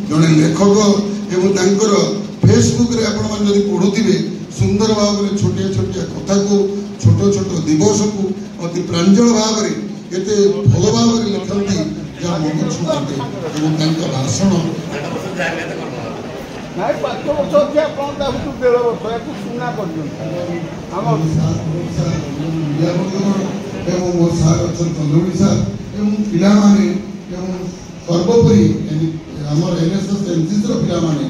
जड़े लेखक एवं फेसबुक रे आपण मन जदि पढुथिबे सुंदर भाव में छोटिया छोटिया कथा को छोट छोट दिवस को अति प्रांजल भाव में एते भल भाव में लिखती जहाँ मन छुटे एवं तांका भाषण नाइ 5 वर्ष अछि आपण दाबु 13 वर्ष याकु सुना पर्यंत हमर एवं मोर सार अच्छा चंद्रमणि सार एवं पिला माने एवं सर्वोपरि हमर एनएसएस एनसीसी रो पिला माने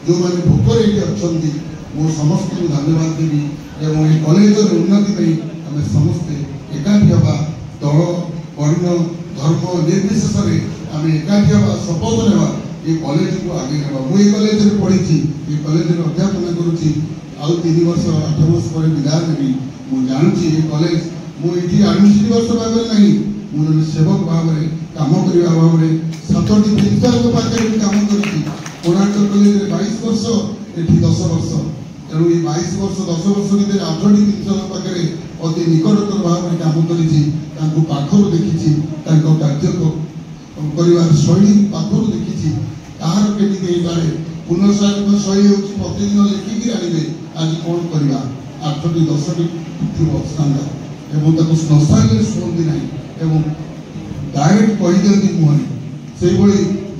जो माने भोकर एठी अछंती मो समस्त को धन्यवाद देबी एवं ए कॉलेज रो उन्नति पई हमें समस्त एकाठी हबा दल वर्ण धर्म निर्विशेष रे हमें एकाठी हबा शपथ लेवा ये कॉलेज को आगे नेबा मु ए कॉलेज रे पढिछि ए कॉलेज रे अध्यापन करूछि आउ 3 वर्ष 8 वर्ष पर विदा देबी मु जानछि ए कॉलेज मु एठी एडमिशन वर्ष भाव नहीं मु सेवक भाव में काम करबा भाव में 7टी प्रिंसिपल को पाके काम करछि कोणार्क कॉलेज रे 22 वर्ष एठी 10 वर्ष तेणु ये 22 वर्ष 10 वर्ष भीतर 8टी प्रिंसिपल पाके अति निकटतर भाव में काम करिछि तांको पाखरु देखिछि तांको कार्य को परिवार शैली पाखरु देखिछि तार केति देई पारे पुनर्सारित शैली होछि प्रतिदिन लिखि कि आनिबे आज कोन करबा 8टी 10टी स्टैंडर्ड एवं ताको संस्थान शुणती ना एवं डायरेक्ट कहीदिंती मुहरे से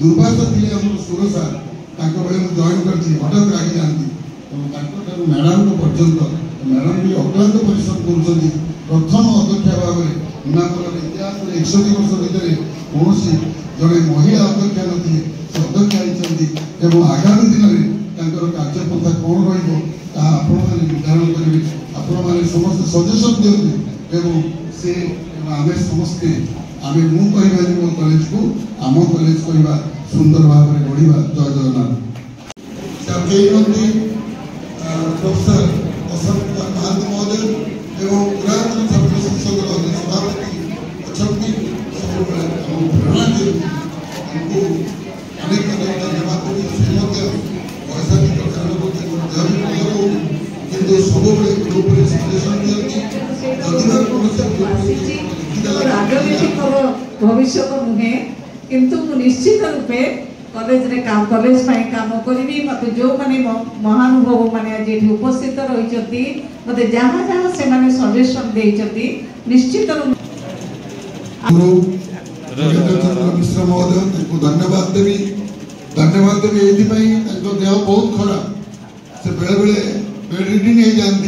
दुर्भाषा थी आम सुरसा बेले मुझे जॉइन कर हठात रागी जाती मैडम पर्यंत मैडम भी अक्लांत परिश्रम कर प्रथम अध्यक्षा भाव में निमापल इतिहास 61 वर्ष भितर कौन जड़े महिला अध्यक्षा नी से अध्यक्षा होती आगामी दिन में कार्यपंथा कौन निर्धारण करेंगे आपण मैंने समस्त सजेसन दिखते एवं से आम समस्ते आम मु कह मो कॉलेज को आम कॉलेज कहवा सुंदर भाव में बढ़िया जय जगन्नाथ प्रोफेसर अशोक कुमार महांती महोदय एवं पुरातन छात्र शिक्षक सभापति अच्छा प्रेरणा दिखती अनेक धन्यवाद पैसा किंतु सब ग्रुप सजेसन दिखती भविष्य नुहे किंतु निश्चित रूपे कॉलेज रे काम कॉलेज काम करी मत जो माने महानुभव माने आज उपस्थित रही मत जहाँ जहाँ से माने सजेशन देइचती निश्चित मिश्र महोदय धन्यवाद देवी देह बहुत खराब से बेले बेले बेड रिडिंग हो जाती।